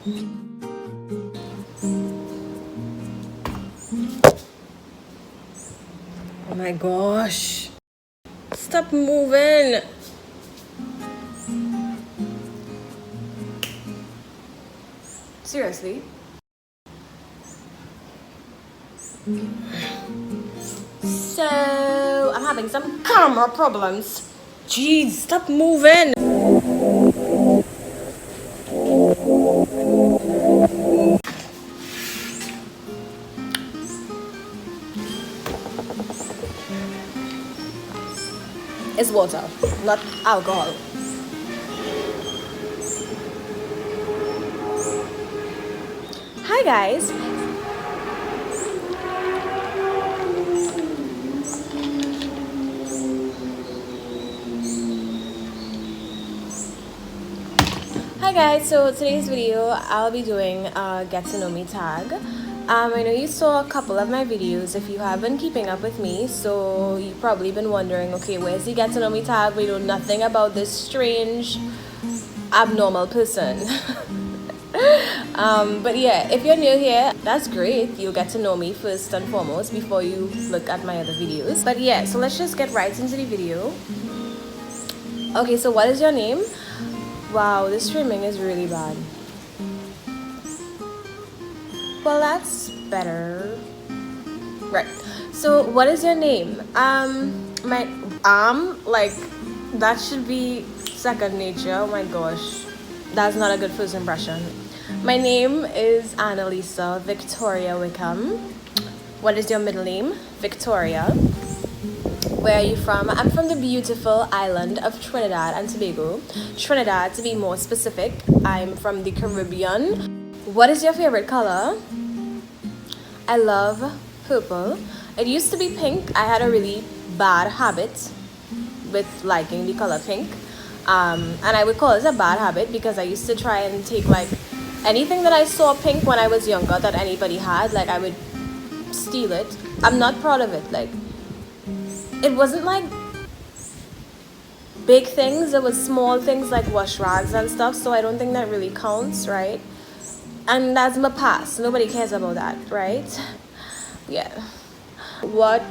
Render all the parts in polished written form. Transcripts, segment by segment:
Oh my gosh. Stop moving. Seriously? So, I'm having some camera problems. Jeez, stop moving. It's water, not alcohol. Hi guys. Hi guys, so today's video I'll be doing a get to know me tag. I know you saw a couple of my videos if you have been keeping up with me, so you've probably been wondering, okay, where's the get to know me tag? We know nothing about this strange, abnormal person. But yeah, if you're new here, that's great. You'll get to know me first and foremost before you look at my other videos. But yeah, so let's just get right into the video. Okay, so what is your name? Wow, this streaming is really bad. Well, that's better. Right. So, what is your name? Like, that should be second nature. Oh my gosh. That's not a good first impression. My name is Annalisa Victoria Wickham. What is your middle name? Victoria. Where are you from? I'm from the beautiful island of Trinidad and Tobago. Trinidad, to be more specific. I'm from the Caribbean. What is your favorite color? I love purple. It used to be pink. I had a really bad habit with liking the color pink. And I would call it a bad habit because I used to try and take like anything that I saw pink when I was younger that anybody had, like I would steal it. I'm not proud of it. Like, it wasn't like big things, it was small things like wash rags and stuff, so I don't think that really counts, right? And that's my past. Nobody cares about that, right? Yeah. What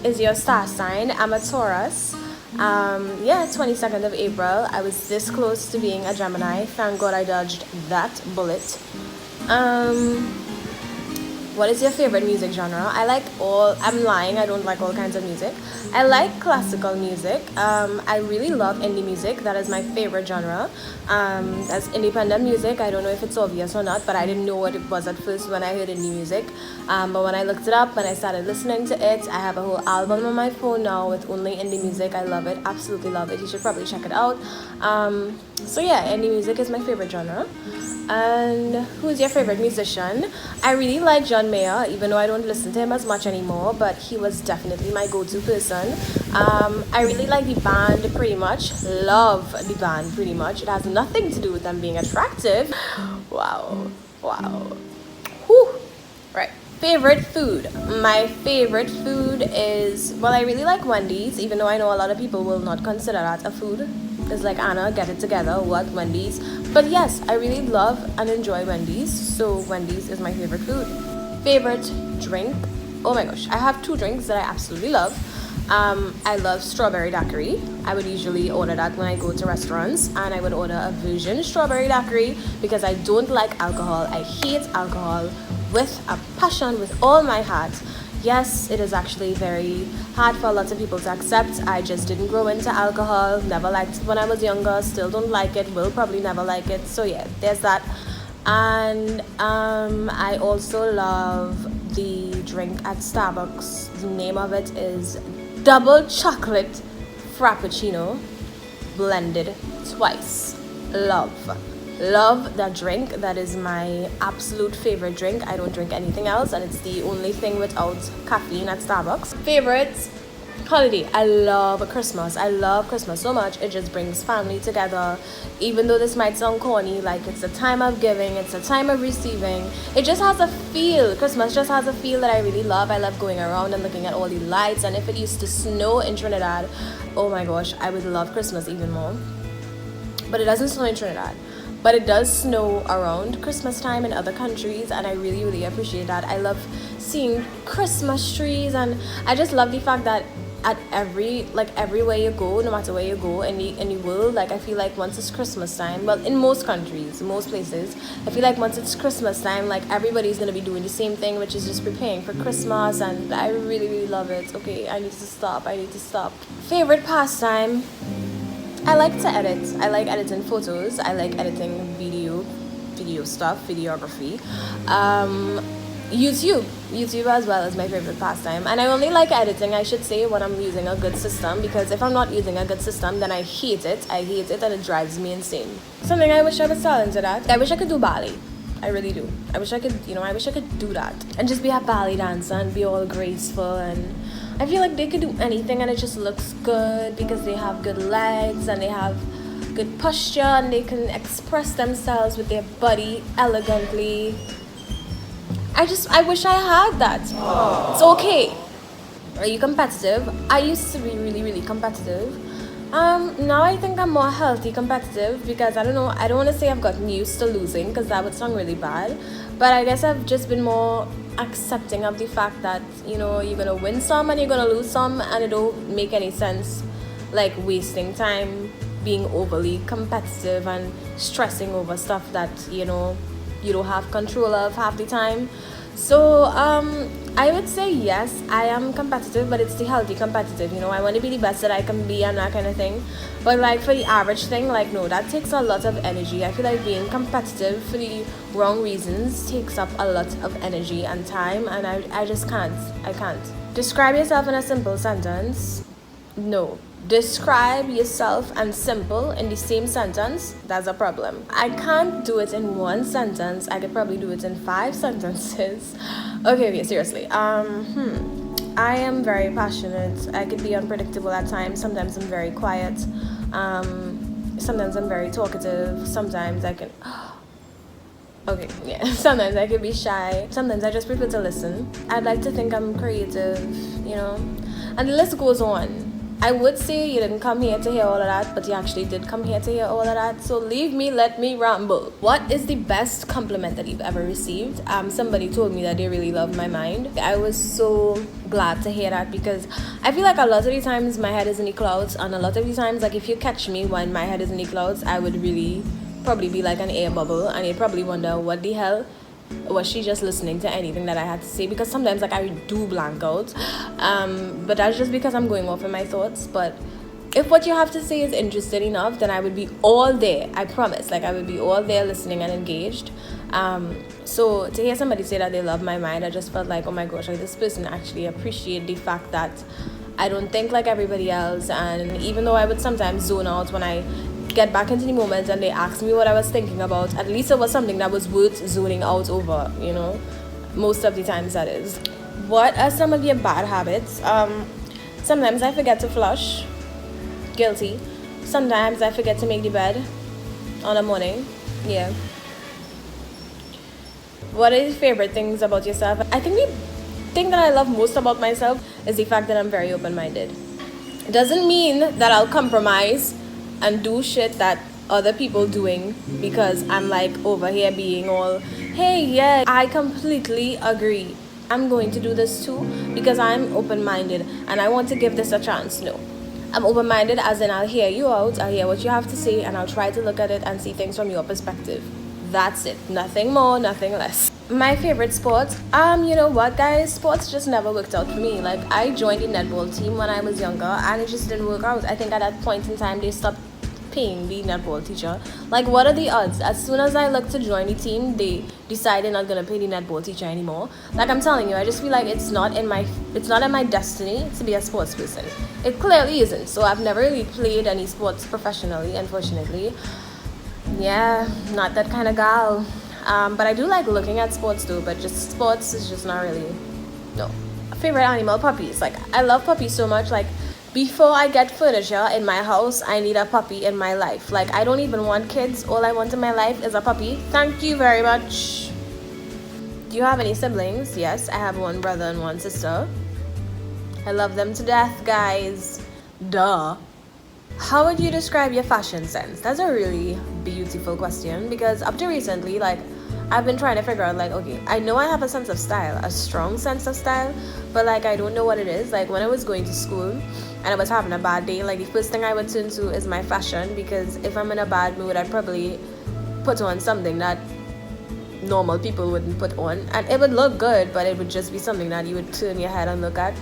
is your star sign? I'm a Taurus. 22nd of April. I was this close to being a Gemini. Thank God I dodged that bullet. What is your favorite music genre? I'm lying, I don't like all kinds of music. I like classical music. I really love indie music. That is my favorite genre. That's independent music. I don't know if it's obvious or not, but I didn't know what it was at first when I heard indie music. But when I looked it up and I started listening to it, I have a whole album on my phone now with only indie music. I love it, absolutely love it. You should probably check it out. So yeah, indie music is my favorite genre. And who's your favorite musician? I really like John Mayer, even though I don't listen to him as much anymore, but he was definitely my go-to person. I really like the band pretty much. Love the band pretty much. It has nothing to do with them being attractive. Wow. Whew. Right. Favorite food. My favorite food is, well, I really like Wendy's, even though I know a lot of people will not consider that a food. It's like, Anna, get it together. What? Wendy's? But yes, I really love and enjoy Wendy's, so Wendy's is my favorite food. Favorite drink? Oh my gosh, I have two drinks that I absolutely love. I love strawberry daiquiri. I would usually order that when I go to restaurants, and I would order a virgin strawberry daiquiri because I don't like alcohol. I hate alcohol with a passion, with all my heart. Yes, it is actually very hard for lots of people to accept. I just didn't grow into alcohol, never liked it when I was younger, still don't like it, will probably never like it. So yeah, there's that. And I also love the drink at Starbucks. The name of it is Double Chocolate Frappuccino blended twice. Love that drink. That is my absolute favorite drink. I don't drink anything else, and it's the only thing without caffeine at Starbucks. Favorite holiday. I love Christmas. I love Christmas so much. It just brings family together. Even though this might sound corny, like it's a time of giving, it's a time of receiving. It just has a feel. Christmas just has a feel that I really love. I love going around and looking at all the lights, and if it used to snow in Trinidad, oh my gosh, I would love Christmas even more. But it doesn't snow in Trinidad. but it does snow around Christmas time in other countries, and I really, really appreciate that. I love seeing Christmas trees, and I just love the fact that at everywhere you go, no matter where you go in the world, like I feel like once it's Christmas time, well, in most countries, most places, I feel like once it's Christmas time, like everybody's gonna be doing the same thing, which is just preparing for Christmas, and I really, really love it. Okay, I need to stop. Favorite pastime? I like to edit. I like editing photos. I like editing video stuff, videography. YouTube as well is my favorite pastime, and I only like editing, I should say, when I'm using a good system, because if I'm not using a good system, then I hate it, and it drives me insane. Something I wish I was talented at, I wish I could do ballet. I really do. I wish I could do that and just be a ballet dancer and be all graceful, and I feel like they could do anything and it just looks good because they have good legs and they have good posture and they can express themselves with their body elegantly. I wish I had that. Aww. It's okay. Are you competitive? I used to be really, really competitive. Now I think I'm more healthy competitive, because I don't know, I don't want to say I've gotten used to losing, because that would sound really bad, but I guess I've just been more accepting of the fact that, you know, you're gonna win some and you're gonna lose some, and it don't make any sense like wasting time being overly competitive and stressing over stuff that, you know, you don't have control of half the time. So I would say yes, I am competitive, but it's the healthy competitive, you know. I want to be the best that I can be and that kind of thing. But like for the average thing, like, no, that takes a lot of energy. I feel like being competitive for the wrong reasons takes up a lot of energy and time, and I just can't. I can't. Describe yourself in a simple sentence. No. Describe yourself and simple in the same sentence, that's a problem. I can't do it in one sentence. I could probably do it in 5 sentences. Okay, seriously. I am very passionate. I could be unpredictable at times. Sometimes I'm very quiet. Sometimes I'm very talkative. Sometimes I can... Okay, yeah. Sometimes I could be shy. Sometimes I just prefer to listen. I'd like to think I'm creative, you know. And the list goes on. I would say you didn't come here to hear all of that, but you actually did come here to hear all of that. So leave me, let me ramble. What is the best compliment that you've ever received? Somebody told me that they really love my mind. I was so glad to hear that, because I feel like a lot of the times my head is in the clouds, and a lot of the times, like, if you catch me when my head is in the clouds, I would really probably be like an air bubble, and you'd probably wonder, what the hell? Was she just listening to anything that I had to say? Because sometimes, like, I do blank out, but that's just because I'm going off in my thoughts. But if what you have to say is interesting enough, then I would be all there. I promise. Like, I would be all there listening and engaged. So to hear somebody say that they love my mind, I just felt like, oh my gosh, like, this person actually appreciate the fact that I don't think like everybody else. And even though I would sometimes zone out, when I get back into the moment and they asked me what I was thinking about, at least it was something that was worth zoning out over, you know. Most of the times, that is. What are some of your bad habits? Sometimes I forget to flush. Guilty. Sometimes I forget to make the bed on a morning. Yeah. What are your favorite things about yourself? I think the thing that I love most about myself is the fact that I'm very open-minded. It doesn't mean that I'll compromise and do shit that other people doing because I'm like over here being all, hey, yeah, I completely agree, I'm going to do this too because I'm open-minded and I want to give this a chance. No, I'm open-minded as in I'll hear you out, I'll hear what you have to say, and I'll try to look at it and see things from your perspective. That's it. Nothing more, nothing less. My favorite sport, you know what, guys, sports just never worked out for me. Like, I joined the netball team when I was younger and it just didn't work out. I think at that point in time they stopped paying the netball teacher. Like, what are the odds? As soon as I looked to join the team, they decided not gonna pay the netball teacher anymore. Like, I'm telling you, I just feel like it's not in my destiny to be a sports person. It clearly isn't. So I've never really played any sports professionally, unfortunately. Yeah, not that kind of gal. But I do like looking at sports too, but just sports is just not really, no. Favorite animal, puppies. Like, I love puppies so much. Like, before I get furniture in my house, I need a puppy in my life. Like, I don't even want kids. All I want in my life is a puppy. Thank you very much. Do you have any siblings? Yes, I have one brother and one sister. I love them to death, guys. Duh. How would you describe your fashion sense? That's a really beautiful question, because up to recently, like, I've been trying to figure out, like, okay, I know I have a sense of style, a strong sense of style, but like I don't know what it is. Like when I was going to school and I was having a bad day, like the first thing I would turn to is my fashion, because if I'm in a bad mood, I'd probably put on something that normal people wouldn't put on, and it would look good, but it would just be something that you would turn your head and look at.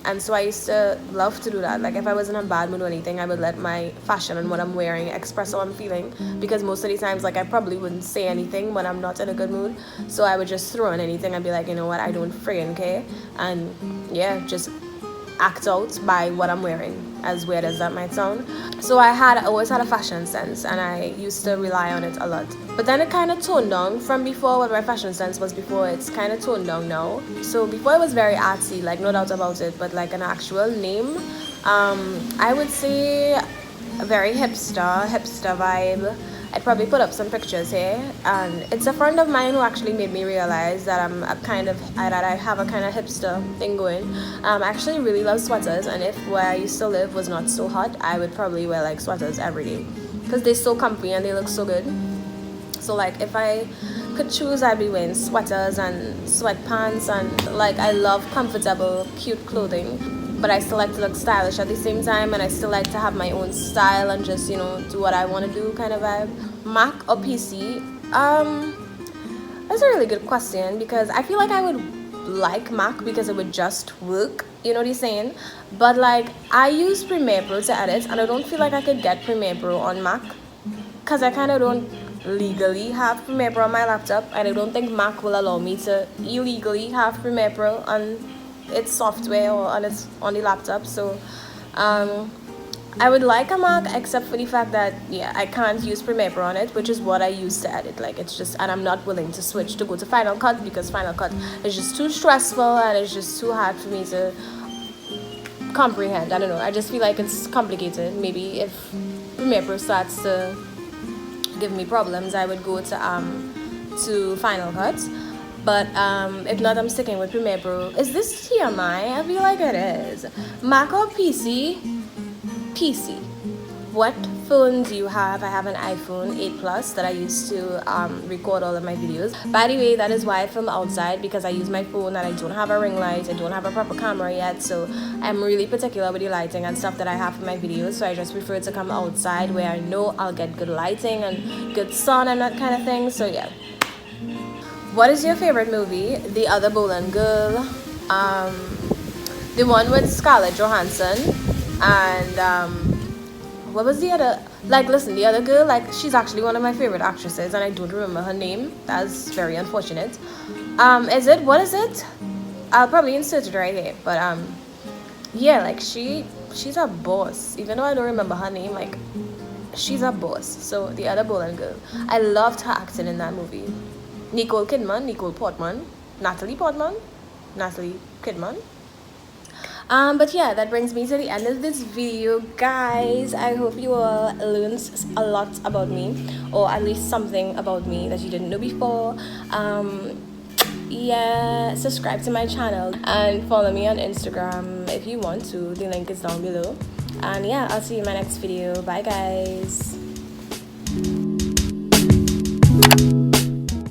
And so I used to love to do that. Like if I was in a bad mood or anything, I would let my fashion and what I'm wearing express how I'm feeling, because most of the times, like, I probably wouldn't say anything when I'm not in a good mood, so I would just throw on anything and be like, you know what, I don't friggin' care, and yeah, just act out by what I'm wearing, as weird as that might sound. So I always had a fashion sense, and I used to rely on it a lot. But then it kind of toned down from before. What my fashion sense was before, it's kind of toned down now. So before it was very artsy, like, no doubt about it, but like an actual name, I would say a very hipster vibe. I'd probably put up some pictures here, and it's a friend of mine who actually made me realize that I have a kind of hipster thing going. I actually really love sweaters, and if where I used to live was not so hot, I would probably wear like sweaters every day, because they're so comfy and they look so good. So like if I could choose, I'd be wearing sweaters and sweatpants, and like I love comfortable, cute clothing, but I still like to look stylish at the same time, and I still like to have my own style and just, you know, do what I want to do kind of vibe. Mac or PC? That's a really good question, because I feel like I would like Mac because it would just work, you know what I'm saying? But like I use Premiere Pro to edit, and I don't feel like I could get Premiere Pro on Mac, because I kind of don't legally have Premiere Pro on my laptop, and I don't think Mac will allow me to illegally have Premiere Pro on its software or on the laptop. So I would like a Mac, except for the fact that, yeah, I can't use Premiere Pro on it, which is what I use to edit. Like it's just, and I'm not willing to switch to go to Final Cut, because Final Cut is just too stressful and it's just too hard for me to comprehend. I don't know, I just feel like it's complicated. Maybe if Premiere Pro starts to give me problems, I would go to Final Cut. But if not, I'm sticking with Premiere Pro. Is this TMI? I feel like it is. Mac or PC? PC. What phone do you have? I have an iPhone 8 Plus that I use to record all of my videos. By the way, that is why I film outside, because I use my phone and I don't have a ring light. I don't have a proper camera yet, so I'm really particular with the lighting and stuff that I have for my videos. So I just prefer to come outside where I know I'll get good lighting and good sun and that kind of thing. So yeah. What is your favorite movie? The Other Boleyn Girl, the one with Scarlett Johansson, and what was the other? Like, listen, the other girl, like, she's actually one of my favorite actresses, and I don't remember her name. That's very unfortunate. What is it? I'll probably insert it right here. But yeah, like she's a boss. Even though I don't remember her name, like, she's a boss. So The Other Boleyn Girl, I loved her acting in that movie. Nicole Kidman, Natalie Kidman. But yeah, that brings me to the end of this video, guys. I hope you all learned a lot about me, or at least something about me that you didn't know before. Yeah, subscribe to my channel and follow me on Instagram if you want to. The link is down below. And yeah, I'll see you in my next video. Bye, guys.